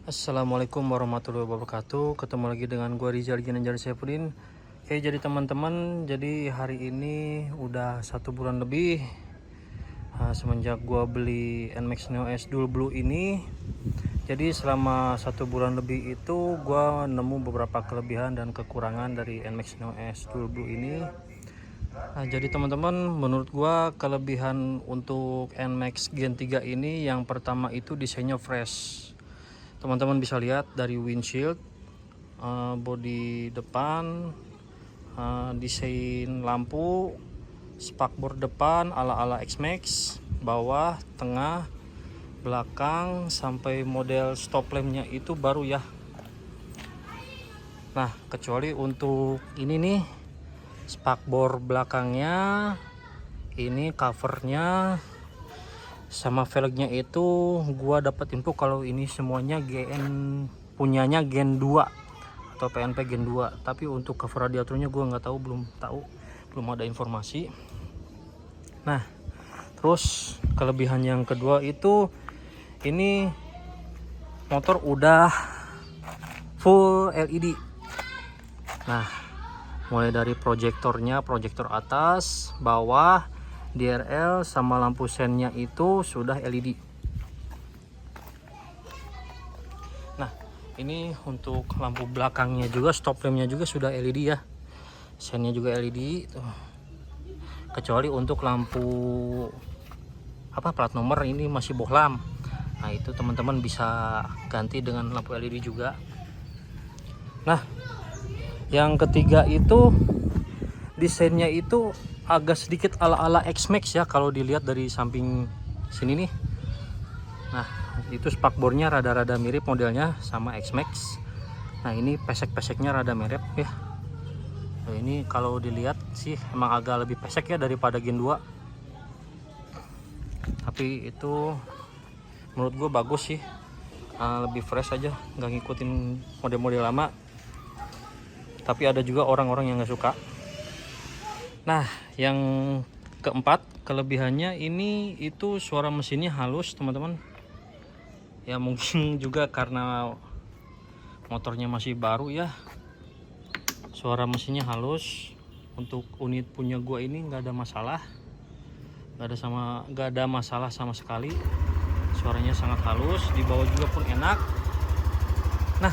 Assalamualaikum warahmatullahi wabarakatuh. Ketemu lagi dengan gua Rizal Ginanjar Saifuddin. Oke, jadi teman-teman, jadi hari ini udah 1 bulan lebih semenjak gua beli NMAX Neo S Dual Blue ini. Jadi selama 1 bulan lebih itu gua nemu beberapa kelebihan dan kekurangan dari NMAX Neo S Dual Blue ini. Jadi teman-teman, menurut gua kelebihan untuk NMAX Gen 3 ini yang pertama itu desainnya fresh. Teman-teman bisa lihat dari windshield, bodi depan, desain lampu, spakbor depan ala-ala X-Max, bawah, tengah, belakang, sampai model stop lampnya itu baru ya. Nah, kecuali untuk ini nih, spakbor belakangnya, ini covernya sama velgnya itu gua dapat info kalau ini semuanya punyanya Gen 2 atau PNP Gen 2, tapi untuk cover radiatornya gua nggak tahu, belum ada informasi. Nah, terus kelebihan yang kedua itu ini motor udah full LED. Nah, mulai dari proyektor atas, bawah, DRL sama lampu sennya itu sudah LED. Nah, ini untuk lampu belakangnya juga, stop lampnya juga sudah LED ya. Sennya juga LED tuh. Kecuali untuk lampu plat nomor ini masih bohlam. Nah, itu teman-teman bisa ganti dengan lampu LED juga. Nah, yang ketiga itu desainnya itu agak sedikit ala-ala X-Max ya kalau dilihat dari samping sini nih. Nah, itu spakbornya rada-rada mirip modelnya sama X-Max. Nah, ini pesek-peseknya rada mirip ya. Nah, ini kalau dilihat sih emang agak lebih pesek ya daripada Gen 2. Tapi itu menurut gue bagus sih. Lebih fresh aja, nggak ngikutin model-model lama. Tapi ada juga orang-orang yang nggak suka. Nah, yang keempat kelebihannya ini itu suara mesinnya halus teman-teman. Ya mungkin juga karena motornya masih baru ya, suara mesinnya halus. Untuk unit punya gua ini nggak ada masalah, nggak ada masalah sama sekali. Suaranya sangat halus, dibawa juga pun enak. Nah,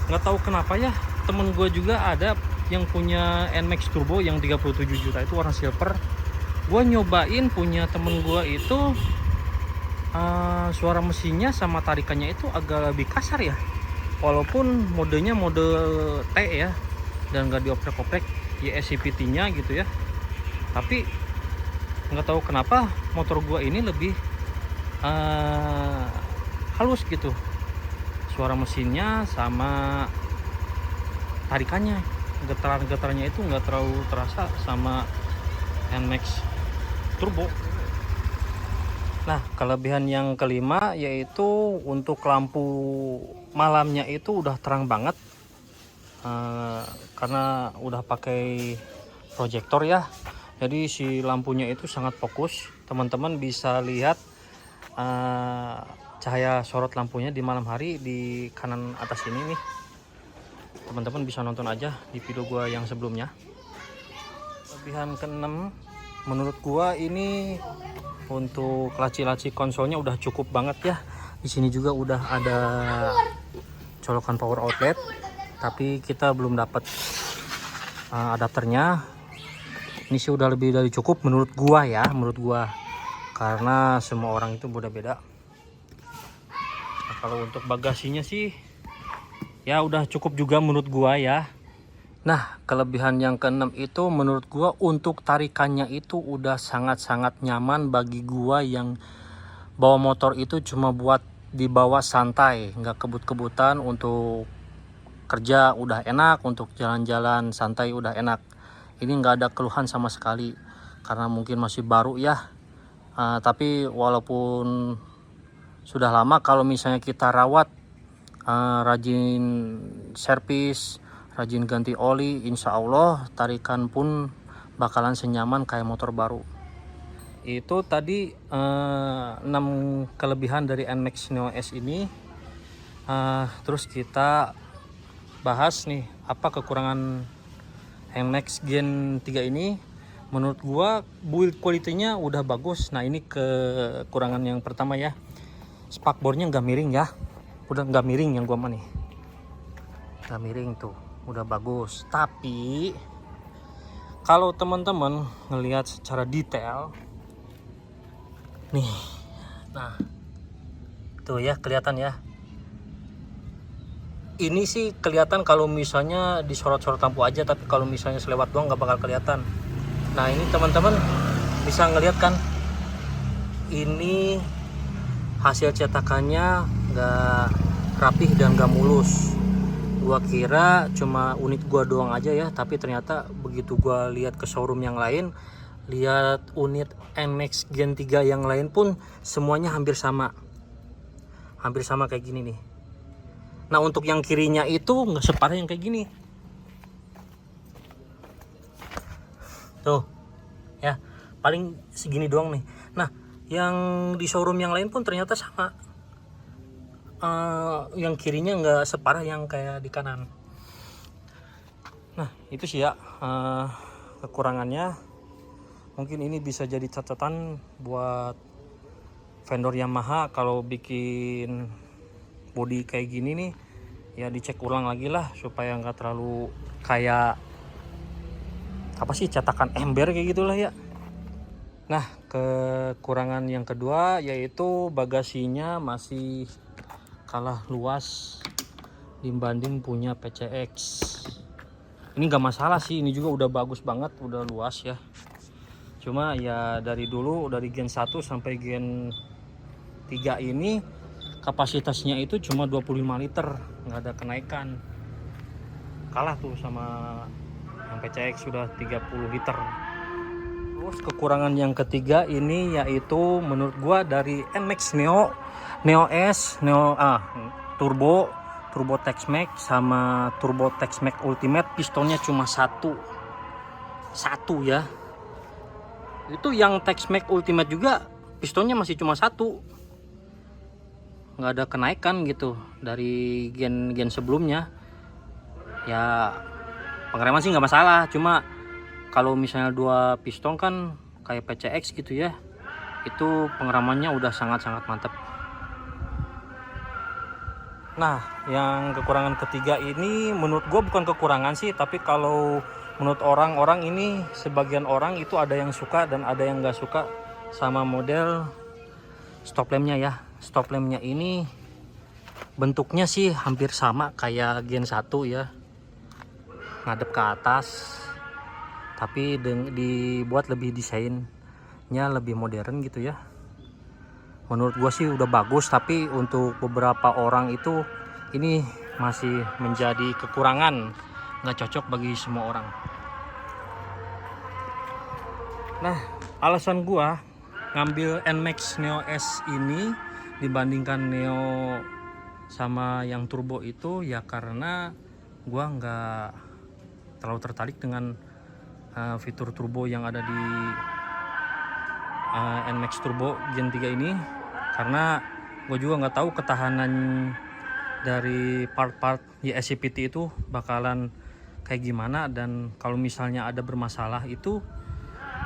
nggak tahu kenapa ya, temen gua juga ada yang punya NMAX Turbo yang 37 juta itu warna silver. Gua nyobain punya temen gua itu, suara mesinnya sama tarikannya itu agak lebih kasar ya, walaupun modenya mode T ya dan nggak dioprek-oprek YSCVT nya gitu ya. Tapi nggak tahu kenapa motor gua ini lebih halus gitu suara mesinnya sama tarikannya. Getaran-getarannya itu nggak terlalu terasa sama NMAX Turbo. Nah, kelebihan yang kelima yaitu untuk lampu malamnya itu udah terang banget, karena udah pakai proyektor ya. Jadi si lampunya itu sangat fokus. Teman-teman bisa lihat cahaya sorot lampunya di malam hari di kanan atas ini nih. Teman-teman bisa nonton aja di video gua yang sebelumnya. Kelebihan keenam menurut gua ini untuk laci-laci konsolnya udah cukup banget ya. Di sini juga udah ada colokan power outlet, tapi kita belum dapat adapternya. Ini sih udah lebih dari cukup menurut gua ya, karena semua orang itu beda-beda. Nah, kalau untuk bagasinya sih ya udah cukup juga menurut gua ya. Nah, kelebihan yang keenam itu menurut gua untuk tarikannya itu udah sangat-sangat nyaman bagi gua yang bawa motor itu cuma buat dibawa santai, nggak kebut-kebutan. Untuk kerja udah enak, untuk jalan-jalan santai udah enak. Ini nggak ada keluhan sama sekali karena mungkin masih baru ya. Tapi walaupun sudah lama, kalau misalnya kita rawat, rajin servis, rajin ganti oli, insya Allah tarikan pun bakalan senyaman kayak motor baru. Itu tadi 6 kelebihan dari NMAX Neo S ini. Terus kita bahas nih apa kekurangan NMAX Gen 3 ini. Menurut gua build quality-nya udah bagus. Nah ini kekurangan yang pertama ya, spakbornya nggak miring ya, udah nggak miring yang gua mah nih, nggak miring tuh, udah bagus. Tapi kalau teman-teman ngelihat secara detail nih, nah tuh ya kelihatan ya, ini sih kelihatan kalau misalnya disorot-sorot lampu aja, tapi kalau misalnya selewat doang nggak bakal kelihatan. Nah ini teman-teman bisa ngelihat kan, ini hasil cetakannya nggak rapih dan nggak mulus. Gua kira cuma unit gua doang aja ya, tapi ternyata begitu gua lihat ke showroom yang lain, lihat unit NMAX Gen 3 yang lain pun semuanya hampir sama kayak gini nih. Nah untuk yang kirinya itu nggak separah yang kayak gini tuh ya, paling segini doang nih. Nah yang di showroom yang lain pun ternyata sama, yang kirinya nggak separah yang kayak di kanan. Nah itu sih ya kekurangannya. Mungkin ini bisa jadi catatan buat vendor Yamaha kalau bikin body kayak gini nih ya, dicek ulang lagi lah supaya nggak terlalu kayak apa sih, cetakan ember kayak gitulah ya. Nah kekurangan yang kedua yaitu bagasinya masih kalah luas dibanding punya PCX. Ini nggak masalah sih, ini juga udah bagus banget, udah luas ya. Cuma ya dari dulu, dari Gen 1 sampai Gen 3 ini kapasitasnya itu cuma 25 liter, nggak ada kenaikan. Kalah tuh sama yang PCX sudah 30 liter. Terus kekurangan yang ketiga ini yaitu menurut gua dari NMAX Neo S, Turbo Tex-Max sama Turbo Tex-Max Ultimate, pistonnya cuma satu ya. Itu yang Tex-Max Ultimate juga pistonnya masih cuma satu, nggak ada kenaikan gitu dari gen sebelumnya. Ya pengereman sih nggak masalah, cuma kalau misalnya dua piston kan kayak PCX gitu ya, itu pengeremannya udah sangat-sangat mantap. Nah yang kekurangan ketiga ini menurut gue bukan kekurangan sih, tapi kalau menurut orang-orang ini, sebagian orang itu ada yang suka dan ada yang nggak suka sama model stop lampnya ya. Stop lampnya ini bentuknya sih hampir sama kayak Gen 1 ya, ngadep ke atas, tapi dibuat lebih desainnya lebih modern gitu ya. Menurut gua sih udah bagus, tapi untuk beberapa orang itu ini masih menjadi kekurangan, nggak cocok bagi semua orang. Nah alasan gua ngambil NMAX Neo S ini dibandingkan Neo sama yang turbo itu ya karena gua nggak terlalu tertarik dengan fitur turbo yang ada di NMAX Turbo Gen 3 ini, karena gue juga nggak tahu ketahanan dari part-part YSCPT itu bakalan kayak gimana, dan kalau misalnya ada bermasalah itu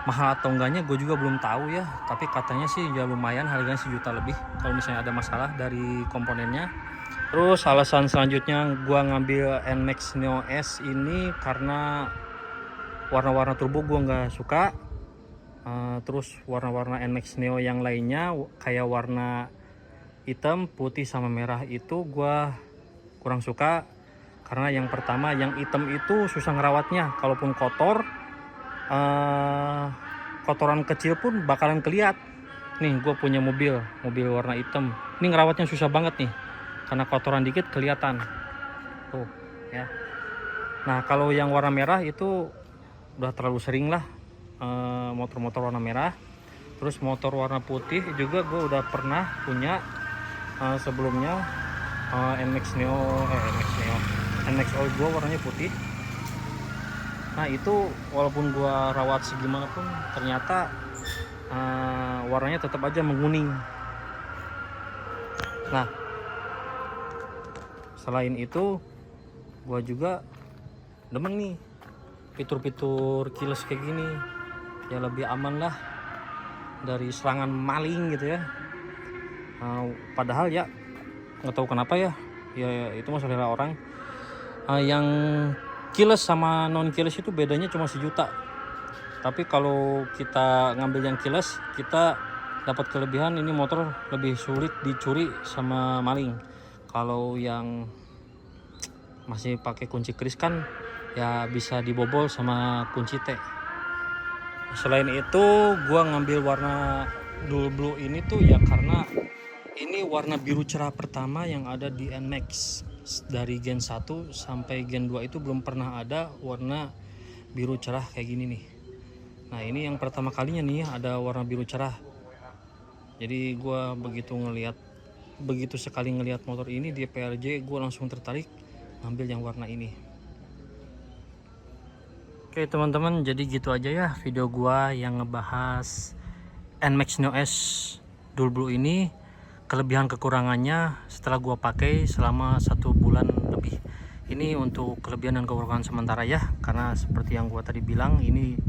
mahal atau enggaknya gue juga belum tahu ya. Tapi katanya sih ya lumayan, harganya 1 juta lebih kalau misalnya ada masalah dari komponennya. Terus alasan selanjutnya gue ngambil NMAX Neo S ini karena warna-warna turbo gue nggak suka. Terus warna-warna NMAX Neo yang lainnya kayak warna hitam, putih sama merah itu gue kurang suka. Karena yang pertama, yang hitam itu susah ngerawatnya, kalaupun kotor, kotoran kecil pun bakalan keliat. Nih gue punya mobil warna hitam, ini ngerawatnya susah banget nih karena kotoran dikit kelihatan tuh ya. Nah kalau yang warna merah itu udah terlalu sering lah, motor-motor warna merah. Terus motor warna putih juga gue udah pernah punya sebelumnya, NMAX Oil gue warnanya putih. Nah itu walaupun gue rawat segimana pun ternyata warnanya tetap aja menguning. Nah Selain itu gua juga demen nih fitur-fitur keyless kayak gini, ya lebih aman lah dari serangan maling gitu ya. Padahal ya nggak tahu kenapa ya itu mah selera orang. Yang keyless sama non keyless itu bedanya cuma 1 juta. Tapi kalau kita ngambil yang keyless, kita dapat kelebihan ini motor lebih sulit dicuri sama maling. Kalau yang masih pakai kunci kris kan ya bisa dibobol sama kunci T. Selain itu gua ngambil warna dual blue ini tuh ya karena ini warna biru cerah pertama yang ada di NMAX. Dari Gen 1 sampai Gen 2 itu belum pernah ada warna biru cerah kayak gini nih. Nah ini yang pertama kalinya nih ada warna biru cerah. Jadi gua begitu sekali ngelihat motor ini di PRJ, gua langsung tertarik ngambil yang warna ini. Oke teman-teman, jadi gitu aja ya video gua yang ngebahas NMAX Neo S Dual Blue ini, kelebihan kekurangannya setelah gua pakai selama 1 bulan lebih. Ini untuk kelebihan dan kekurangan sementara ya, karena seperti yang gua tadi bilang, ini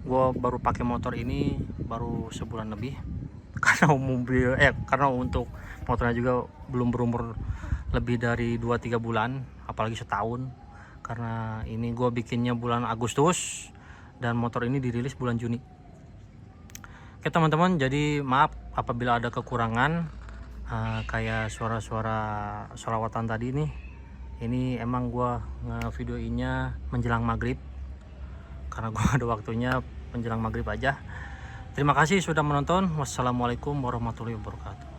gua baru pakai motor ini baru sebulan lebih. Karena untuk motornya juga belum berumur lebih dari 2-3 bulan, apalagi setahun. Karena ini gue bikinnya bulan Agustus dan motor ini dirilis bulan Juni. Oke teman-teman, jadi maaf apabila ada kekurangan kayak suara-suara sholawatan tadi nih. Ini emang gue ngevideoinnya menjelang maghrib, karena gue ada waktunya menjelang maghrib aja. Terima kasih sudah menonton. Wassalamualaikum warahmatullahi wabarakatuh.